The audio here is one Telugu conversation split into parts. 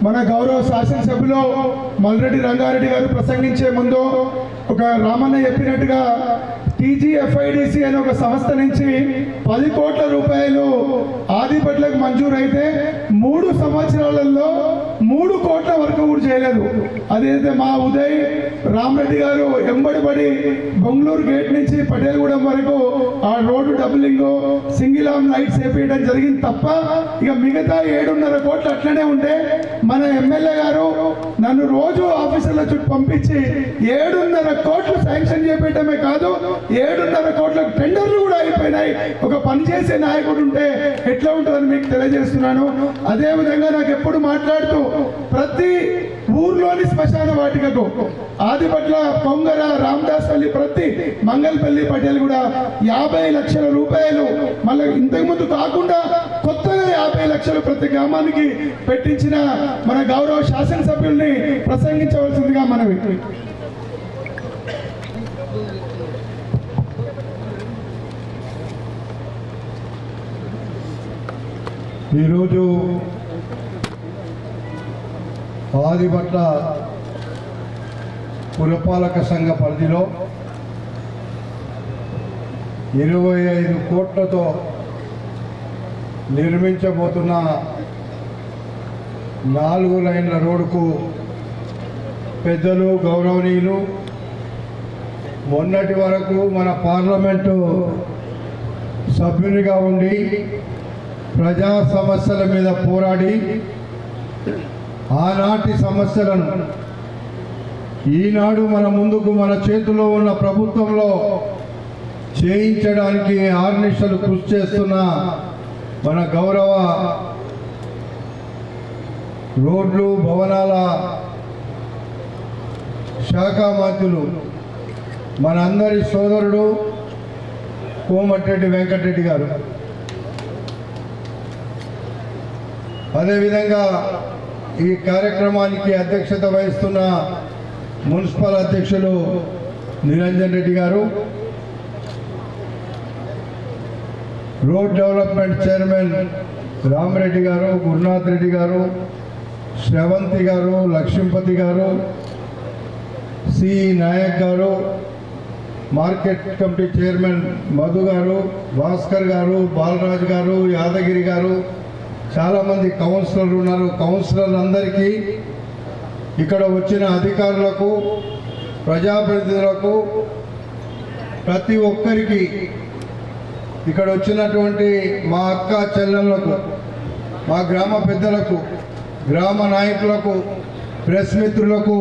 మన గౌరవ శాసనసభ్యులు మల్రెడ్డి రంగారెడ్డి గారు ప్రసంగించే ముందు ఒక రామన్న చెప్పినట్టుగా టీజీఎఫ్ఐడిసి అనే ఒక సంస్థ నుంచి 10 కోట్ల రూపాయలు ఆదిపట్లకు మంజూరైతే 3 సంవత్సరాలలో 3 కోట్ల వరకు కూడా చేయలేదు. అదైతే మా ఉదయ్ రామరెడ్డి గారు ఎంబడిపడి బెంగళూరు గేట్ నుంచి పటేల్గూడెం వరకు ఆ road doubling single arm lights వేపించడం జరిగింది తప్ప ఇక మిగతా 7.5 కోట్లు అట్లనే ఉంటే మన ఎమ్మెల్యే గారు నన్ను రోజు ఆఫీసర్ల చుట్టూ పంపించి 7.5 కోట్లు శాంక్షన్ చేపట్టడమే కాదు 7.5 కోట్ల టెండర్లు కూడా అయిపోయినాయి. ఒక పనిచేసే నాయకుడు ఉంటే ఎట్లా ఉంటుందని మీకు తెలియజేస్తున్నాను. అదేవిధంగా నాకు ఎప్పుడు మాట్లాడుతూ ప్రతి ఊర్లోని శ్మశాన వాటికకు ఆదిపట్ల కొంగర రామదాస్పల్లి ప్రతి మంగళపల్లి పటేల్ కూడా 50 లక్షల రూపాయలు మళ్ళీ ఇంతకుముందు కాకుండా కొత్తగా 50 లక్షలు ప్రతి గ్రామానికి పెట్టించిన మన గౌరవ శాసనసభ్యుల్ని ప్రసంగించవలసిందిగా మనవి. ఈరోజు ఆదిపట్ల పురపాలక సంఘ పరిధిలో 25 కోట్లతో నిర్మించబోతున్న 4 లైన్ల రోడ్డుకు పెద్దలు గౌరవనీయులు మొన్నటి వరకు మన పార్లమెంటు సభ్యునిగా ఉండి ప్రజా సమస్యల మీద పోరాడి ఆనాటి సమస్యలను ఈనాడు మన ముందుకు మన చేతిలో ఉన్న ప్రభుత్వంలో చేయించడానికి ఆర్నిశలు కృషి చేస్తున్న మన గౌరవ రోడ్లు భవనాల శాఖ మంత్రులు మనందరి సోదరుడు కోమటిరెడ్డి వెంకటరెడ్డి గారు, అదేవిధంగా ఈ కార్యక్రమానికి అధ్యక్షత వహిస్తున్న మున్సిపల్ అధ్యక్షులు నిరంజన్ రెడ్డి గారు, రోడ్ డెవలప్మెంట్ చైర్మన్ రామరెడ్డి గారు, గురునాథ్ రెడ్డి గారు, శ్రవంతి గారు, లక్ష్మీపతి గారు, సి నాయక్ గారు, మార్కెట్ కమిటీ చైర్మన్ మధు గారు, భాస్కర్ గారు, బాలరాజు గారు, యాదగిరి గారు, చాలామంది కౌన్సిలర్లు ఉన్నారు. కౌన్సిలర్లందరికీ, ఇక్కడ వచ్చిన అధికారులకు, ప్రజాప్రతినిధులకు, ప్రతి ఒక్కరికి, ఇక్కడ వచ్చినటువంటి మా అక్క చెల్లెళ్లకు, మా గ్రామ పెద్దలకు, గ్రామ నాయకులకు, ప్రెస్ మిత్రులకు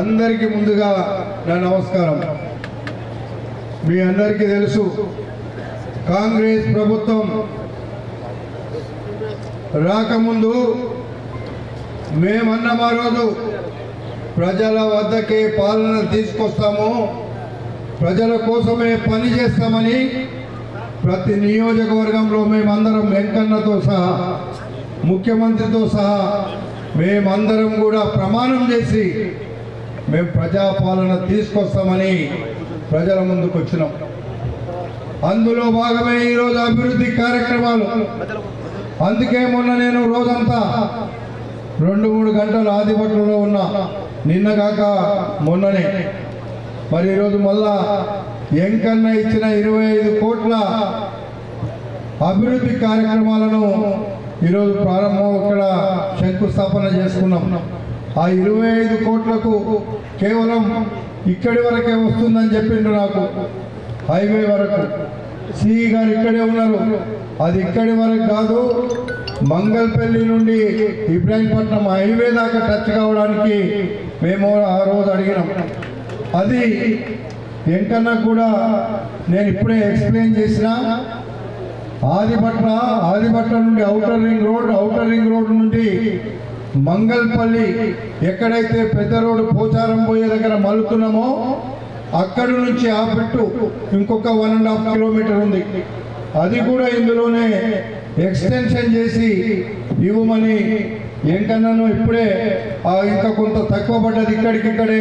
అందరికీ ముందుగా నా నమస్కారం. మీ అందరికీ తెలుసు, కాంగ్రెస్ ప్రభుత్వం రాకముందు మేమన్నాం ఆ రోజు ప్రజల వద్దకే పాలన తీసుకొస్తాము, ప్రజల కోసమే పని చేస్తామని ప్రతి నియోజకవర్గంలో మేమందరం వెంకన్నతో సహా ముఖ్యమంత్రితో సహా మేమందరం కూడా ప్రమాణం చేసి మేము ప్రజాపాలన తీసుకొస్తామని ప్రజల ముందుకు వచ్చినాం. అందులో భాగమే ఈరోజు అభివృద్ధి కార్యక్రమాలు. అందుకే మొన్న నేను రోజంతా 2-3 గంటలు ఆదిపట్లలో ఉన్నా, నిన్న కాక మొన్ననే. మరి ఈరోజు మళ్ళా ఎంకన్న ఇచ్చిన 25 కోట్ల అభివృద్ధి కార్యక్రమాలను ఈరోజు ప్రారంభం ఇక్కడ శంకుస్థాపన చేసుకున్నాం. ఆ 25 కోట్లకు కేవలం ఇక్కడి వరకే వస్తుందని చెప్పిండ్రు నాకు. హైవే వరకు సిఈ గారు ఇక్కడే ఉన్నారు. అది ఇక్కడి వరకు కాదు, మంగళపల్లి నుండి ఇబ్రాహీంపట్నం హైవే దాకా టచ్ కావడానికి మేము ఆ రోజు అడిగినాం. అది ఎంకన్నా కూడా నేను ఇప్పుడే ఎక్స్ప్లెయిన్ చేసిన. ఆదిపట్ల నుండి ఔటర్ రింగ్ రోడ్ నుండి మంగళపల్లి ఎక్కడైతే పెద్ద రోడ్డు పోచారం పోయే దగ్గర మలుతున్నామో అక్కడి నుంచి ఆ పెట్టు ఇంకొక 1.5 కిలోమీటర్ ఉంది. అది కూడా ఇందులోనే ఎక్స్టెన్షన్ చేసి ఇవ్వమని ఏంకన్నాను ఇప్పుడే ఇంకా కొంత తక్కువ పడ్డది ఇక్కడికిక్కడే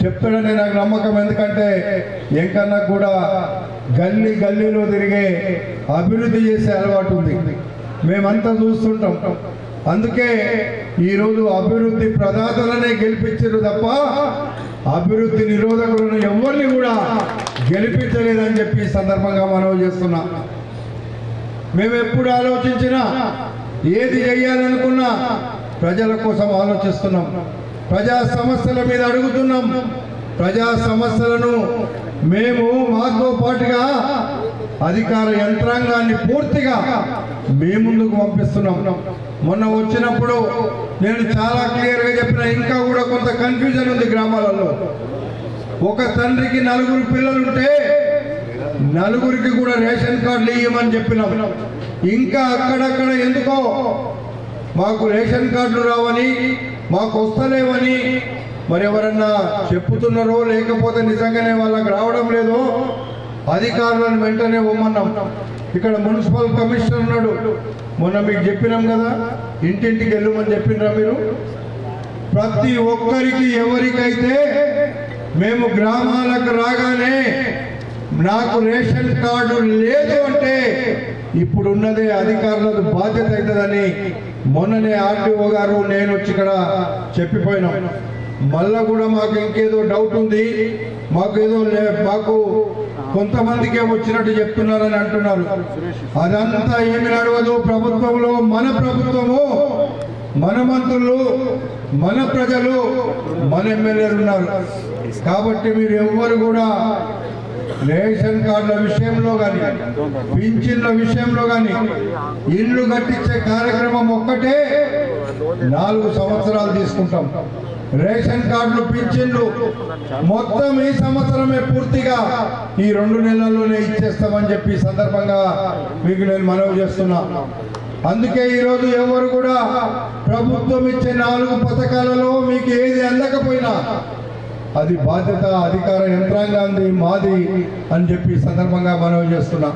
చెప్తాడని నాకు నమ్మకం. ఎందుకంటే ఏంకన్నా కూడా గల్లీలో తిరిగే అభివృద్ధి చేసే అలవాటు ఉంది. మేమంతా చూస్తుంటాం. అందుకే ఈరోజు అభివృద్ధి ప్రదాతలనే గెలిపించారు తప్ప అభివృద్ధి నిరోధకులను ఎవరిని కూడా గెలిపించలేదని చెప్పి ఈ సందర్భంగా మనవి చేస్తున్నా. మేము ఎప్పుడు ఆలోచించినా ఏది చేయాలనుకున్నా ప్రజల కోసం ఆలోచిస్తున్నాం. ప్రజా సమస్యల మీద అడుగుతున్నాం. ప్రజా సమస్యలను మేము మాతో పాటుగా అధికార యంత్రాంగాన్ని పూర్తిగా మీ ముందుకు పంపిస్తున్నాం. మొన్న వచ్చినప్పుడు నేను చాలా క్లియర్గా చెప్పిన, ఇంకా కూడా కొంత కన్ఫ్యూజన్ ఉంది గ్రామాలలో. ఒక తండ్రికి 4 పిల్లలుంటే 4కి కూడా రేషన్ కార్డులు ఇవ్వమని చెప్పినాం. ఇంకా అక్కడక్కడ ఎందుకో మాకు రేషన్ కార్డులు రావని, మాకు వస్తలేవని మరి ఎవరన్నా చెప్పుతున్నారో లేకపోతే నిజంగానే వాళ్ళకి రావడం లేదో అధికారులను వెంటనే ఇవ్వమన్నాం. ఇక్కడ మున్సిపల్ కమిషనర్ ఉన్నాడు. మొన్న మీకు చెప్పినాం కదా, ఇంటింటికి వెళ్ళమని చెప్పినరా మీరు? ప్రతి ఒక్కరికి ఎవరికైతే మేము గ్రామాలకు రాగానే నాకు రేషన్ కార్డు లేదు అంటే ఇప్పుడు ఉన్నదే అధికారులకు బాధ్యత అవుతుందని మొన్ననే ఆర్టీఓ గారు నేను వచ్చి ఇక్కడ చెప్పిపోయినాం. మళ్ళా కూడా మాకు ఇంకేదో డౌట్ ఉంది, మాకు కొంతమందికే వచ్చినట్టు చెప్తున్నారని అంటున్నారు. అదంతా ఏమి నడవదు. ప్రభుత్వంలో మన ప్రభుత్వము, మన మంత్రులు, మన ప్రజలు, మన ఎమ్మెల్యేలు ఉన్నారు. కాబట్టి మీరు ఎవ్వరు కూడా రేషన్ కార్డుల విషయంలో కానీ, పింఛన్ల విషయంలో కానీ, ఇల్లు కట్టించే కార్యక్రమం ఒక్కటే 4 సంవత్సరాలు తీసుకుంటాం. రేషన్ కార్డులు, పింఛన్లు మొత్తం ఈ సంవత్సరమే పూర్తిగా ఈ 2 నెలల్లోనే ఇచ్చేస్తామని చెప్పి సందర్భంగా మీకు నేను మనవి చేస్తున్నా. అందుకే ఈరోజు ఎవరు కూడా ప్రభుత్వం ఇచ్చే 4 పథకాలలో మీకు ఏది అందకపోయినా అది బాధ్యత అధికార యంత్రాంగాన్ని, మాది అని చెప్పి సందర్భంగా మనవి చేస్తున్నా.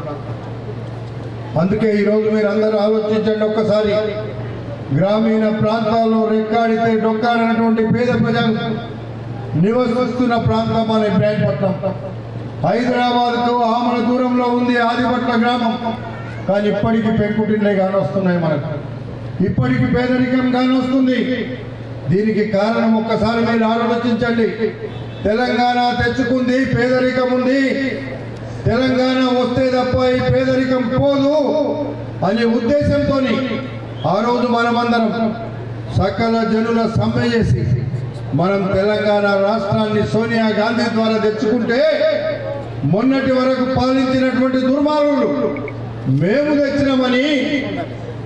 అందుకే ఈరోజు మీరు అందరూ ఆలోచించండి ఒక్కసారి. గ్రామీణ ప్రాంతాల్లో రెక్కాడితే డొక్కాడినటువంటి పేద ప్రజలు నివసిస్తున్న ప్రాంతం మన ఇబ్రాహీంపట్నం. హైదరాబాద్కు ఆమల దూరంలో ఉంది ఆదిపట్ల గ్రామం. కానీ ఇప్పటికీ పెంకుటిళ్ళే కానొస్తున్నాయి మనకు, ఇప్పటికీ పేదరికం కానొస్తుంది. దీనికి కారణం ఒక్కసారి మీరు ఆలోచించండి. తెలంగాణ తెచ్చుకుంది, పేదరికం ఉంది. తెలంగాణ వస్తే తప్ప ఈ పేదరికం పోదు అనే ఉద్దేశంతో ఆ రోజు మనమందరం సకల జనుల సమ్మె చేసి మనం తెలంగాణ రాష్ట్రాన్ని సోనియా గాంధీ ద్వారా తెచ్చుకుంటే మొన్నటి వరకు పాలించినటువంటి దుర్మార్గులు మేము తెచ్చినామని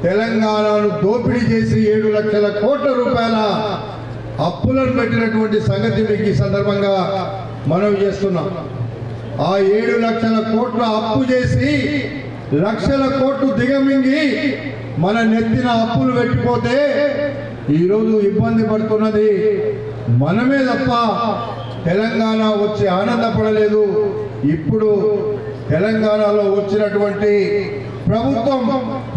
తెలంగాణను దోపిడీ చేసి 7 లక్షల కోట్ల రూపాయల అప్పులను పెట్టినటువంటి సంగతి మీకు ఈ సందర్భంగా మనవి చేస్తున్నాం. ఆ 7 లక్షల కోట్ల అప్పు చేసి లక్షల కోట్లు దిగమింగి మన నెత్తిన అప్పులు పెట్టిపోతే ఈరోజు ఇబ్బంది పడుతున్నది మనమే తప్ప తెలంగాణ వచ్చి ఆనందపడలేదు. ఇప్పుడు తెలంగాణలో వచ్చినటువంటి ప్రభుత్వం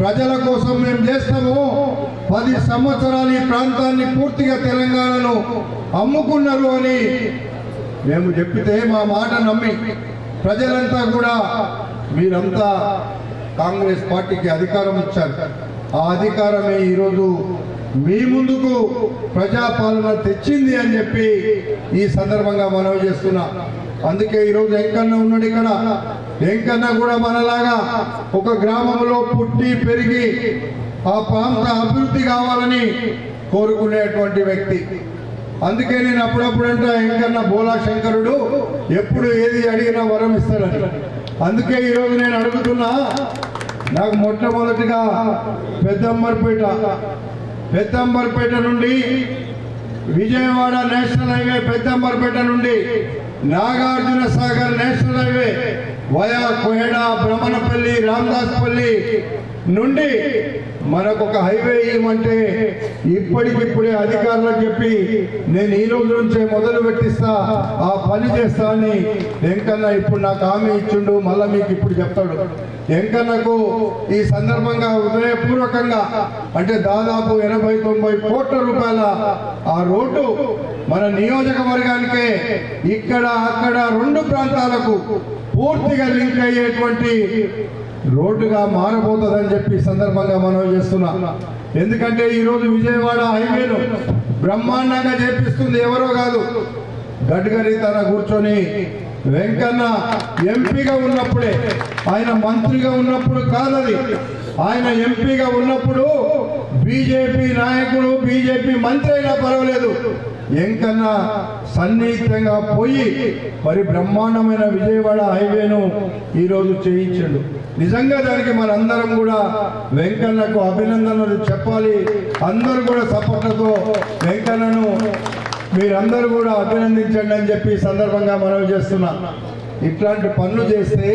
ప్రజల కోసం మేము చేస్తాము, 10 సంవత్సరాలు ఈ ప్రాంతాన్ని పూర్తిగా తెలంగాణను అమ్ముకున్నారు అని మేము చెప్పితే మా మాట నమ్మి ప్రజలంతా కూడా మీరంతా కాంగ్రెస్ పార్టీకి అధికారం ఇచ్చారు. ఆ అధికారమే ఈరోజు మీ ముందుకు ప్రజాపాలన తెచ్చింది అని చెప్పి ఈ సందర్భంగా మనవి చేస్తున్నా. అందుకే ఈరోజు వెంకన్న ఉన్నాడు ఇక్కడ. వెంకన్న కూడా మనలాగా ఒక గ్రామంలో పుట్టి పెరిగి ఆ ప్రాంత అభివృద్ధి కావాలని కోరుకునేటువంటి వ్యక్తి. అందుకే నేను అప్పుడప్పుడు అంటే వెంకన్న బోలా శంకరుడు, ఎప్పుడు ఏది అడిగినా వరం ఇస్తాడని. అందుకే ఈరోజు నేను అడుగుతున్నా, నాకు మొట్టమొదటిగా పెద్దంబర్పేట నుండి విజయవాడ నేషనల్ హైవే, పెద్దంబర్పేట నుండి Nagarjuna Sagar national highway via Koheda, Brahmanapalli, Ramadaspalli నుండి మనకు ఒక హైవే ఇవ్వమంటే ఇప్పటికిప్పుడే అధికారులకు చెప్పి నేను ఈ రోజు నుంచే మొదలు పెట్టిస్తా, ఆ పని చేస్తా అని వెంకన్న ఇప్పుడు నాకు హామీ ఇచ్చిండు. మళ్ళా మీకు ఇప్పుడు చెప్తాడు. వెంకన్నకు ఈ సందర్భంగా హృదయపూర్వకంగా అంటే దాదాపు 80-90 కోట్ల రూపాయల ఆ రోడ్డు మన నియోజకవర్గానికే ఇక్కడ అక్కడ 2 ప్రాంతాలకు పూర్తిగా లింక్ అయ్యేటువంటి రోడ్డుగా మారబోతుందని చెప్పి సందర్భంగా మనం చేస్తున్నా. ఎందుకంటే ఈరోజు విజయవాడ హైవేను బ్రహ్మాండంగా చేపిస్తుంది ఎవరో కాదు, గడ్కరీ తన కూర్చొని వెంకన్న ఎంపీగా ఉన్నప్పుడే, ఆయన మంత్రిగా ఉన్నప్పుడు కాదది, ఆయన ఎంపీగా ఉన్నప్పుడు బీజేపీ నాయకుడు బీజేపీ మంత్రి అయినా పర్వాలేదు, వెంకన్న సన్నిహితంగా పోయి మరి బ్రహ్మాండమైన విజయవాడ హైవేను ఈరోజు చేయించాడు. నిజంగా దానికి మనందరం కూడా వెంకన్నకు అభినందనలు చెప్పాలి. అందరూ కూడా సపోర్ట్లతో వెంకన్నను మీరందరూ కూడా అభినందించండి అని చెప్పి సందర్భంగా మనవి చేస్తున్నా. ఇట్లాంటి పనులు చేస్తే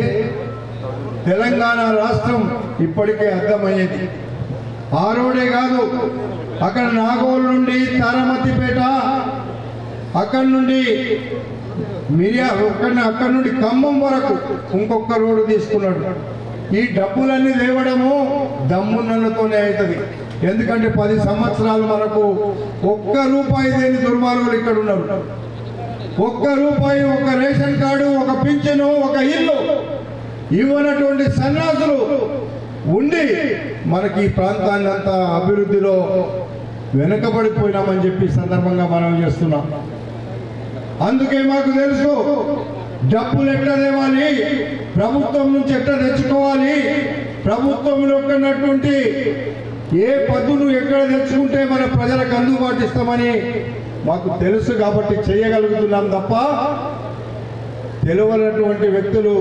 తెలంగాణ రాష్ట్రం ఇప్పటికే అర్థమయ్యేది. ఆ రోడే కాదు, అక్కడ నాగోల్ నుండి తారామతిపేట, అక్కడి నుండి అక్కడి నుండి ఖమ్మం వరకు ఇంకొక రోడ్డు తీసుకున్నాడు. ఈ డబ్బులన్నీ లేవడము దమ్మున్నతోనే అవుతుంది. ఎందుకంటే 10 సంవత్సరాలు మనకు ఒక్క రూపాయి లేని దుర్మార్గులు ఇక్కడ ఉన్నారు. ఒక్క రూపాయి, ఒక రేషన్ కార్డు, ఒక పింఛను, ఒక ఇల్లు ఇవ్వనటువంటి సన్యాసులు ఉండి మనకి ఈ ప్రాంతాన్ని అంతా అభివృద్ధిలో వెనుకబడిపోయినామని చెప్పి సందర్భంగా మనం చేస్తున్నాం. అందుకే మాకు తెలుసు డబ్బులు ఎట్లా తేవాలి, ప్రభుత్వం నుంచి ఎట్లా తెచ్చుకోవాలి, ప్రభుత్వంలో ఉన్నటువంటి ఏ పద్దును ఎక్కడ తెచ్చుకుంటే మన ప్రజలకు అందుబాటు ఇస్తామని మాకు తెలుసు కాబట్టి చేయగలుగుతున్నాం తప్ప తెలియనటువంటి వ్యక్తులు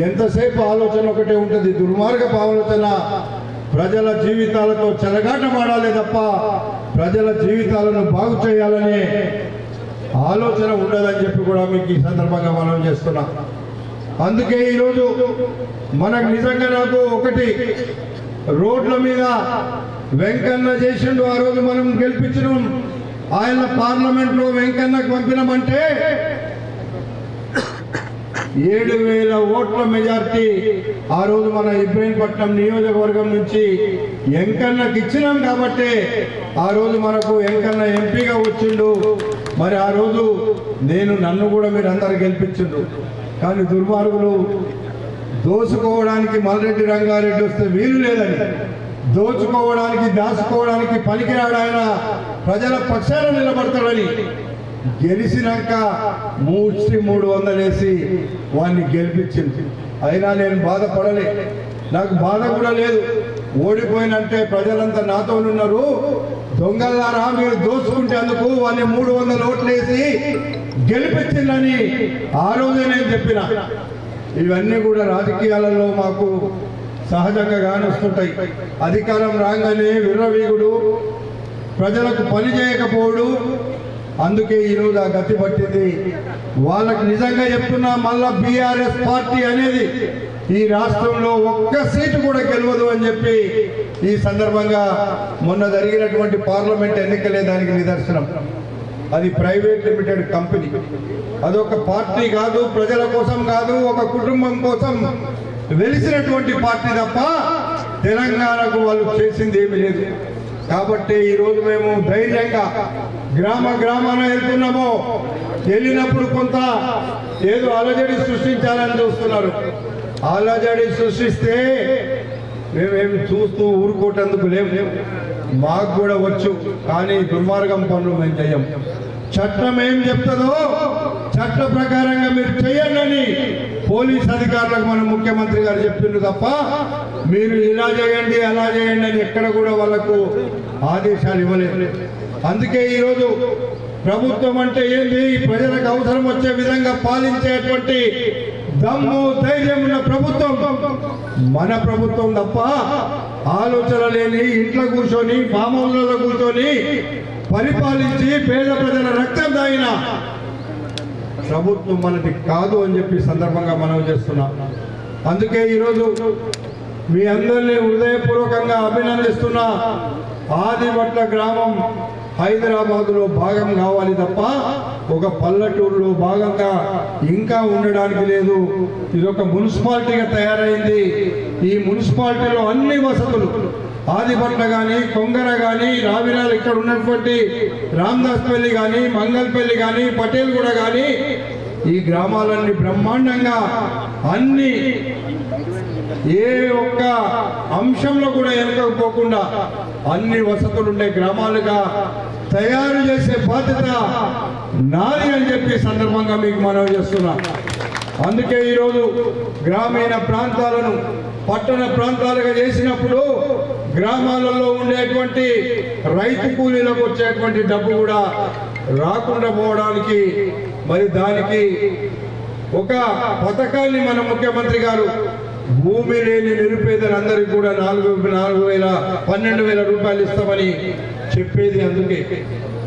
ఎంతసేపు ఆలోచన ఒకటే ఉంటుంది, దుర్మార్గపు ఆలోచన. ప్రజల జీవితాలతో చెలగాటమాడాలి తప్ప ప్రజల జీవితాలను బాగు చేయాలనే ఆలోచన ఉండదని చెప్పి కూడా మీకు ఈ సందర్భంగా మనం చేస్తున్నాం. అందుకే ఈరోజు మనకు నిజంగా నాకు ఒకటి రోడ్ల మీద వెంకన్న చేసిండు. ఆ రోజు మనం గెలిపించినాం, ఆయన పార్లమెంట్లో వెంకన్నకు పంపినామంటే 7,000 ఓట్ల మెజార్టీ ఆ రోజు మన ఇబ్రహీంపట్నం నియోజకవర్గం నుంచి వెంకన్నకి ఇచ్చినాం కాబట్టి ఆ రోజు మనకు వెంకన్న ఎంపీగా వచ్చిండు. మరి ఆ రోజు నన్ను కూడా మీరు అందరు గెలిపించిండు. కానీ దుర్మార్గులు దోచుకోవడానికి మల్రెడ్డి రంగారెడ్డి వస్తే వీలు లేదని, దోచుకోవడానికి దాచుకోవడానికి పనికిరాడు ఆయన, ప్రజల పక్షాన నిలబడతాడని గెలిచినాక 300 వేసి వాడిని గెలిపించింది. అయినా నేను బాధపడలే, నాకు బాధ కూడా లేదు. ఓడిపోయినంటే ప్రజలంతా నాతో ఉన్నారు, దొంగలారా మీరు దోచుకుంటే అందుకు వాళ్ళని 300 ఓట్లు వేసి గెలిపించిందని ఆ రోజే నేను చెప్పిన. ఇవన్నీ కూడా రాజకీయాలలో మాకు సహజంగా కానొస్తుంటాయి. అధికారం రాగానే విర్రవీగుడు, ప్రజలకు పని చేయకపోవడు. అందుకే ఈరోజు ఆ గతి పట్టింది వాళ్ళకి. నిజంగా చెప్తున్నా, మళ్ళా బీఆర్ఎస్ పార్టీ అనేది ఈ రాష్ట్రంలో ఒక్క సీటు కూడా గెలవదు అని చెప్పి ఈ సందర్భంగా మొన్న జరిగినటువంటి పార్లమెంట్ ఎన్నికలే దానికి నిదర్శనం. అది ప్రైవేట్ లిమిటెడ్ కంపెనీ, అదొక పార్టీ కాదు, ప్రజల కోసం కాదు, ఒక కుటుంబం కోసం వెలిసినటువంటి పార్టీ తప్ప తెలంగాణకు వాళ్ళు చేసింది ఏమీ లేదు. కాబట్టి ఈరోజు మేము ధైర్యంగా గ్రామాన వెళ్తున్నాము. వెళ్ళినప్పుడు కొంత ఏదో అలజడి సృష్టించాలని చూస్తున్నారు. అలజడి సృష్టిస్తే మేమేమి చూస్తూ ఊరుకోవటందుకు లేవు. మాకు కూడా వచ్చు, కానీ దుర్మార్గం పనులు మేము చెయ్యం. చట్టం ఏం చెప్తుందో చట్ట ప్రకారంగా మీరు చేయండి పోలీస్ అధికారులకు మన ముఖ్యమంత్రి గారు చెప్పిండ్రు తప్ప మీరు ఇలా చేయండి అలా చేయండి అని ఎక్కడ కూడా వాళ్ళకు ఆదేశాలు ఇవ్వలేదు. అందుకే ఈరోజు ప్రభుత్వం అంటే ఏంది, ప్రజలకు అవసరం వచ్చే విధంగా పాలించేటువంటి దమ్ము ధైర్యం ఉన్న ప్రభుత్వం మన ప్రభుత్వం తప్ప ఆలోచన లేని ఇంట్లో కూర్చొని ఫామ్ హౌస్లలో కూర్చొని పరిపాలించి పేద ప్రజల రక్తం తాగిన ప్రభుత్వం మనది కాదు అని చెప్పి సందర్భంగా మనం చేస్తున్నాం. అందుకే ఈరోజు మీ అందరినీ హృదయపూర్వకంగా అభినందిస్తున్నా. ఆదిపట్ల గ్రామం హైదరాబాదులో భాగం కావాలి తప్ప ఒక పల్లెటూరులో భాగంగా ఇంకా ఉండడానికి లేదు. ఇది ఒక మున్సిపాలిటీగా తయారైంది. ఈ మున్సిపాలిటీలో అన్ని వసతులు, ఆదిపట్ల కానీ, కొంగర కానీ, రావిరాలు ఇక్కడ ఉన్నటువంటి రామదాస్పల్లి కానీ, మంగల్పల్లి కానీ, పటేల్గూడ కానీ, ఈ గ్రామాలన్నీ బ్రహ్మాండంగా అన్ని ఏ ఒక్క అంశంలో కూడా వెనుకపోకుండా అన్ని వసతులుండే గ్రామాలుగా తయారు చేసే బాధ్యత నాది అని చెప్పి సందర్భంగా మీకు మనవి చేస్తున్నా. అందుకే ఈరోజు గ్రామీణ ప్రాంతాలను పట్టణ ప్రాంతాలుగా చేసినప్పుడు గ్రామాలలో ఉండేటువంటి రైతు కూలీలకు వచ్చేటువంటి డబ్బు కూడా రాకుండా పోవడానికి మరి దానికి ఒక పథకాన్ని మన ముఖ్యమంత్రి గారు భూమి లేని నిరుపేదలందరికీ కూడా 12,000 రూపాయలు ఇస్తామని చెప్పేది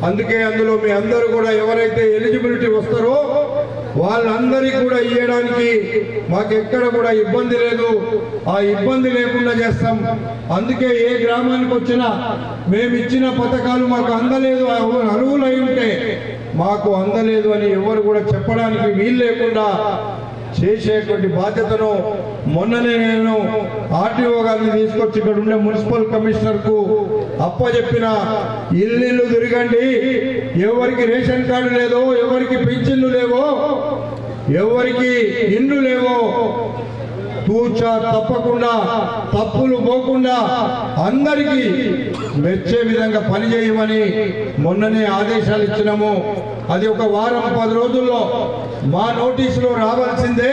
అందుకే అందులో మీ అందరూ కూడా ఎవరైతే ఎలిజిబిలిటీ వస్తారో వాళ్ళందరికీ కూడా ఇవ్వడానికి మాకు ఎక్కడ కూడా ఇబ్బంది లేదు. ఆ ఇబ్బంది లేకుండా చేస్తాం. అందుకే ఏ గ్రామానికి వచ్చినా మేము ఇచ్చిన పథకాలు మాకు అందలేదు, అర్హులై ఉంటే మాకు అందలేదు అని ఎవరు కూడా చెప్పడానికి వీలు లేకుండా చేసేటువంటి బాధ్యతను మొన్ననే నేను ఆర్టీఓ గారిని తీసుకొచ్చి ఇక్కడ ఉండే మున్సిపల్ కమిషనర్కు అప్పచెప్పిన. ఇల్లు తిరగండి, ఎవరికి రేషన్ కార్డు లేదో, ఎవరికి పింఛన్లు లేవో, ఎవరికి ఇండ్లు లేవో తూచా తప్పకుండా తప్పులు పోకుండా అందరికీ మెచ్చే విధంగా పనిచేయమని మొన్ననే ఆదేశాలు ఇచ్చినాము. అది ఒక వారం 10 రోజుల్లో మా నోటీసులో రావాల్సిందే.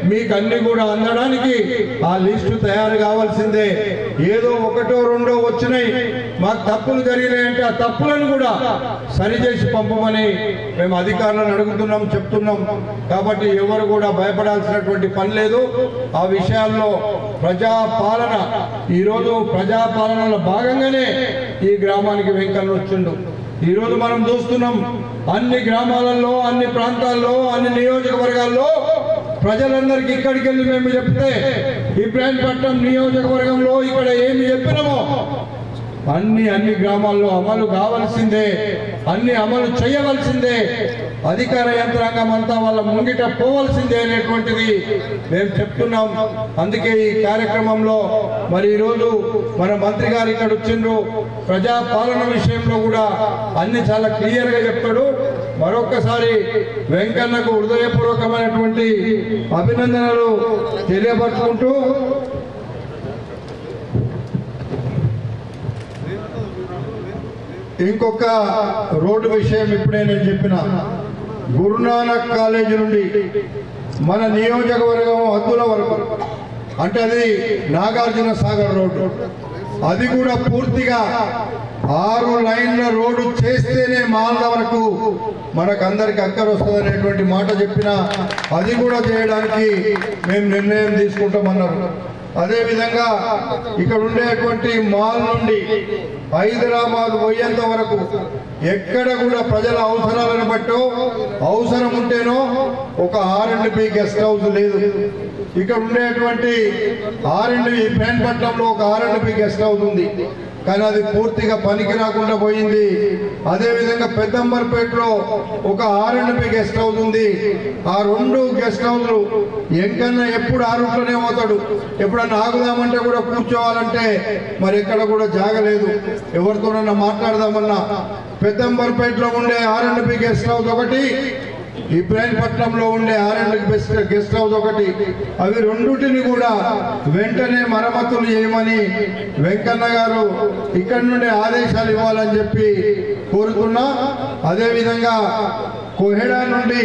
మీకు అన్ని కూడా అందడానికి ఆ లిస్టు తయారు కావాల్సిందే. ఏదో 1, 2 వచ్చినాయి, మాకు తప్పులు జరిగినాయంటే ఆ తప్పులను కూడా సరిచేసి పంపమని మేము అధికారులను అడుగుతున్నాం, చెప్తున్నాం. కాబట్టి ఎవరు కూడా భయపడాల్సినటువంటి పని లేదు. ఆ విషయాల్లో ప్రజాపాలన, ఈరోజు ప్రజాపాలనలో భాగంగానే ఈ గ్రామానికి వెంకన్న వచ్చిండు. ఈరోజు మనం చూస్తున్నాం అన్ని గ్రామాలలో, అన్ని ప్రాంతాల్లో, అన్ని నియోజకవర్గాల్లో ప్రజలందరికీ ఇక్కడికి వెళ్ళి మేము చెప్తే ఇబ్రాహీంపట్నం నియోజకవర్గంలో ఇక్కడ ఏమి చెప్పినామో అన్ని గ్రామాల్లో అమలు కావాల్సిందే, అన్ని అమలు చేయవలసిందే. అధికార యంత్రాంగం అంతా వాళ్ళ ముంగిట పోవాల్సిందే అనేటువంటిది మేము చెప్తున్నాం. అందుకే ఈ కార్యక్రమంలో మరి ఈరోజు మన మంత్రి గారు ఇక్కడ వచ్చిండ్రు. ప్రజాపాలన విషయంలో కూడా అన్ని చాలా క్లియర్గా చెప్తాడు. మరొక్కసారి వెంకన్నకు హృదయపూర్వకమైనటువంటి అభినందనలు తెలియపరుచుకుంటూ ఇంకొక రోడ్డు విషయం ఇప్పుడే నేను చెప్పిన. గురునానక్ కాలేజీ నుండి మన నియోజకవర్గం హద్దుల వరకు, అంటే అది నాగార్జున సాగర్ రోడ్డు, అది కూడా పూర్తిగా 6 లైన్ల రోడ్డు చేస్తేనే మాల్ద వరకు మనకందరికి అక్కర వస్తుంది అనేటువంటి మాట చెప్పిన. అది కూడా చేయడానికి మేము నిర్ణయం తీసుకుంటామన్నారు. అదేవిధంగా ఇక్కడ ఉండేటువంటి మాల్ నుండి హైదరాబాద్ పోయేంత వరకు ఎక్కడ కూడా ప్రజల అవసరాలను బట్టో, అవసరం ఉంటేనో ఒక R&B గెస్ట్ హౌస్ లేదు. ఇక్కడ ఉండేటువంటి R&B ఇబ్రాహీంపట్నంలో ఒక R&B గెస్ట్ హౌస్ ఉంది, కానీ అది పూర్తిగా పనికి రాకుండా పోయింది. అదేవిధంగా పెద్దంబర్పేటలో ఒక R&B గెస్ట్ హౌస్ ఉంది. ఆ 2 గెస్ట్ హౌస్లు ఎంకన్నా ఎప్పుడు ఆరుట్లోనే పోతాడు. ఎప్పుడన్నా ఆగుదామంటే కూడా కూర్చోవాలంటే మరి ఎక్కడ కూడా జాగలేదు. ఎవరితోనన్నా మాట్లాడదామన్నా పెద్దంబర్పేటలో ఉండే R&B గెస్ట్ హౌస్ ఒకటి, ఇబ్రాహీంపట్నంలో ఉండే R&B గెస్ట్ హౌస్ ఒకటి. అవి రెండుటిని కూడా వెంటనే మరమ్మతులు చేయమని వెంకన్న గారు ఇక్కడి నుండి ఆదేశాలు ఇవ్వాలని చెప్పి కోరుతున్నా. అదేవిధంగా కోహెడా నుండి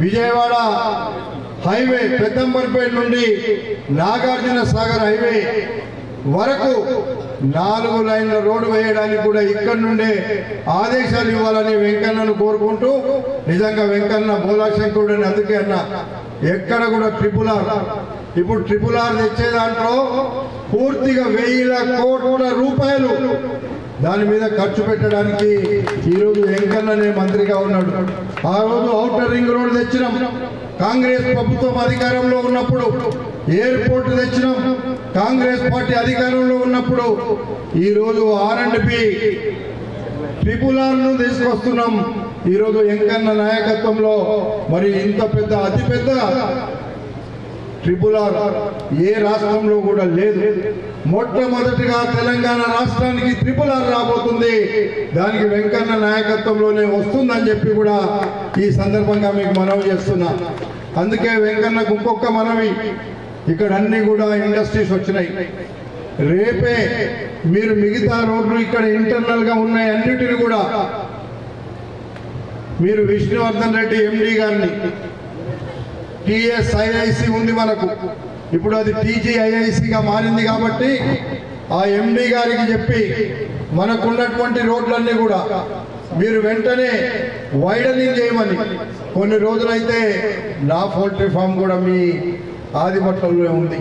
విజయవాడ హైవే, పెద్దంబర్పేట నుండి నాగార్జున సాగర్ హైవే వరకు 4 లైన్ల రోడ్డు వేయడానికి కూడా ఇక్కడి నుండే ఆదేశాలు ఇవ్వాలని వెంకన్నను కోరుకుంటూ, నిజంగా వెంకన్న బోలాశంకరుడు అని అందుకే అన్న, ఎక్కడ కూడా RRR, ఇప్పుడు RRR తెచ్చే దాంట్లో పూర్తిగా 1000 కోట్ల రూపాయలు దాని మీద ఖర్చు పెట్టడానికి ఈరోజు వెంకన్ననే మంత్రిగా ఉన్నాడు. ఆ రోజు ఔటర్ రింగ్ రోడ్ తెచ్చినాం, కాంగ్రెస్ ప్రభుత్వం అధికారంలో ఉన్నప్పుడు. ఎయిర్పోర్ట్ తెచ్చినాం, కాంగ్రెస్ పార్టీ అధికారంలో ఉన్నప్పుడు. ఈరోజు R&B RRRను తీసుకొస్తున్నాం. ఈరోజు వెంకన్న నాయకత్వంలో మరి ఇంత పెద్ద, అతిపెద్ద RRR ఏ రాష్ట్రంలో కూడా లేదు. మొట్టమొదటిగా తెలంగాణ రాష్ట్రానికి RRR రాబోతుంది. దానికి వెంకన్న నాయకత్వంలోనే వస్తుందని చెప్పి కూడా ఈ సందర్భంగా మీకు మనవి చేస్తున్నా. అందుకే వెంకన్నకు ఇంకొక మనవి, ఇక్కడ అన్ని కూడా ఇండస్ట్రీస్ వచ్చినాయి. రేపే మీరు మిగతా రోడ్లు ఇక్కడ ఇంటర్నల్గా ఉన్నాయి అన్నిటిని కూడా మీరు విష్ణువర్ధన్ రెడ్డి ఎండి గారిని, టీఎస్ఐఐసి ఉంది మనకు, ఇప్పుడు అది టీజీఐఐసిగా మారింది కాబట్టి ఆ ఎండి గారికి చెప్పి మనకున్నటువంటి రోడ్లన్నీ కూడా మీరు వెంటనే వైడనింగ్ చేయమని. కొన్ని రోజులైతే నా పౌల్ట్రీ ఫామ్ కూడా మీ ఆదిపట్నంలో ఉంది,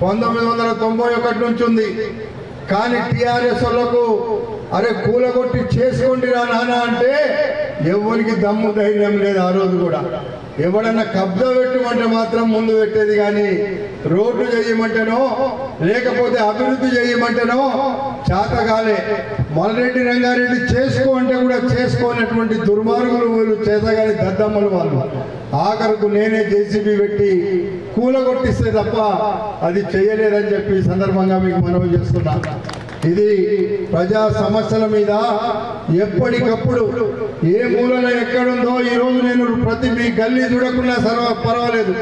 1991 నుంచి ఉంది. కానీ టీఆర్ఎస్ వాళ్ళకు అరే కూలగొట్టి చేసుకోండి రా నాన్న అంటే ఎవరికి దమ్ము ధైర్యం లేదు. ఆ రోజు కూడా ఎవడన్నా కబ్జా పెట్టమంటే మాత్రం ముందు పెట్టేది, కానీ రోడ్లు చేయమంటేనో లేకపోతే అభివృద్ధి చేయమంటేనో చేతగాలే. మల్రెడ్డి రంగారెడ్డి చేసుకో అంటే కూడా చేసుకోనటువంటి దుర్మార్గులు వీళ్ళు, చేతగాని దద్దమ్మలు వాళ్ళు. ఆఖరకు నేనే జేసీబీ పెట్టి కూలగొట్టిస్తే తప్ప అది చేయలేదని చెప్పి సందర్భంగా మీకు మనవి చేస్తున్నా. ఇది ప్రజా సమస్యల మీద ఎప్పటికప్పుడు ఏ మూలన ఎక్కడుందో ఈరోజు నేను ప్రతి మీ గల్లీ చూడకుండా పర్వాలేదు,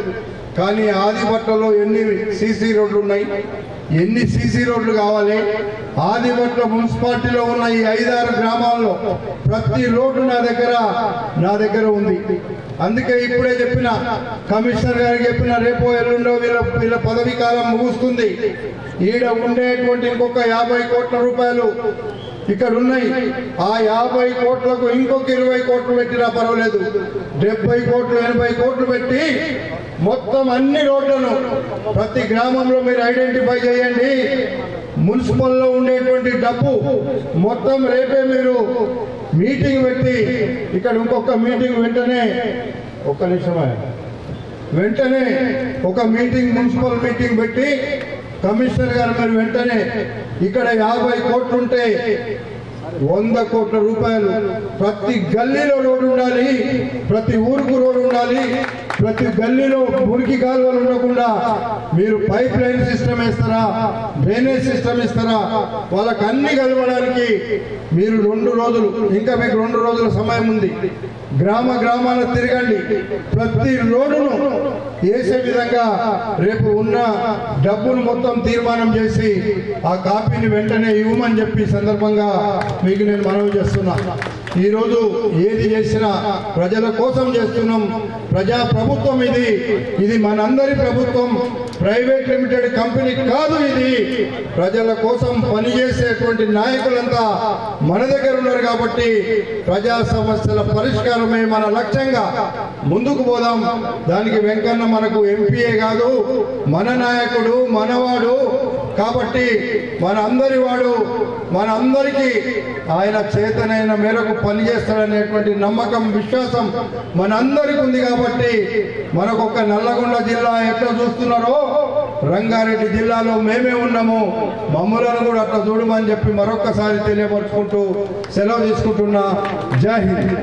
కానీ ఆదిపట్లలో ఎన్ని సీసీ రోడ్లు ఉన్నాయి, ఎన్ని సీసీ రోడ్లు కావాలి? ఆదిపట్ల మున్సిపాలిటీలో ఉన్న ఈ 5-6 గ్రామాల్లో ప్రతి రోడ్డు నా దగ్గర ఉంది. అందుకే ఇప్పుడే చెప్పిన, కమిషనర్ గారికి చెప్పిన, రేపో ఎల్లుండో వీళ్ళ పదవీ కాలం ముగుస్తుంది. ఈడ ఉండేటువంటి ఇంకొక 50 కోట్ల రూపాయలు ఇక్కడ ఉన్నాయి. ఆ 50 కోట్లకు ఇంకొక 20 కోట్లు పెట్టినా పర్వాలేదు, 70 కోట్లు 80 కోట్లు పెట్టి మొత్తం అన్ని రోడ్లను ప్రతి గ్రామంలో మీరు ఐడెంటిఫై చేయండి. మున్సిపల్లో ఉండేటువంటి డబ్బు మొత్తం రేపే మీరు మీటింగ్ పెట్టి, ఇక్కడ ఇంకొక మీటింగ్ వెంటనే ఒక మీటింగ్, మున్సిపల్ మీటింగ్ పెట్టి కమిషనర్ గారు మీరు వెంటనే ఇక్కడ 50 కోట్లు ఉంటే 100 కోట్ల రూపాయలు ప్రతి గల్లీలో రోడ్డు ఉండాలి, ప్రతి ఊరుకు రోడ్డు ఉండాలి, ప్రతి గల్లీలో మురికి కాలువలు ఉండకుండా మీరు పైప్ లైన్ సిస్టమ్ ఇస్తారా, డ్రైనేజ్ సిస్టమ్ ఇస్తారా? వాళ్ళకి అన్ని కలవడానికి మీరు 2 రోజులు, ఇంకా మీకు 2 రోజుల సమయం ఉంది. గ్రామాల తిరగండి, ప్రతి రోడ్డును వేసే విధంగా రేపు ఉన్న డబ్బును మొత్తం తీర్మానం చేసి ఆ కాపీని వెంటనే ఇవ్వమని చెప్పి సందర్భంగా మీకు నేను మనవి చేస్తున్నా. ఈరోజు ఏది చేసినా ప్రజల కోసం చేస్తున్నాం. ప్రజా ప్రభుత్వం ఇది మనందరి ప్రభుత్వం, ప్రైవేట్ లిమిటెడ్ కంపెనీ కాదు. ఇది ప్రజల కోసం పనిచేసేటువంటి నాయకులంతా మన దగ్గర ఉన్నారు కాబట్టి ప్రజా సమస్యల పరిష్కారమే మన లక్ష్యంగా ముందుకు పోదాం. దానికి వెంకన్న మనకు ఎంపీఏ కాదు, మన నాయకుడు, మనవాడు కాబట్టి మనందరికీ ఆయన చేతనైన మేరకు పనిచేస్తాడనేటువంటి నమ్మకం, విశ్వాసం మనందరికీ ఉంది. కాబట్టి మనకొక నల్లగొండ జిల్లా ఎట్లా చూస్తున్నారో రంగారెడ్డి జిల్లాలో మేమే ఉన్నాము, మమ్మలను కూడా అట్లా చూడమని చెప్పి మరొక్కసారి తెలియపరుచుకుంటూ సెలవు తీసుకుంటున్నా. జై హింద్.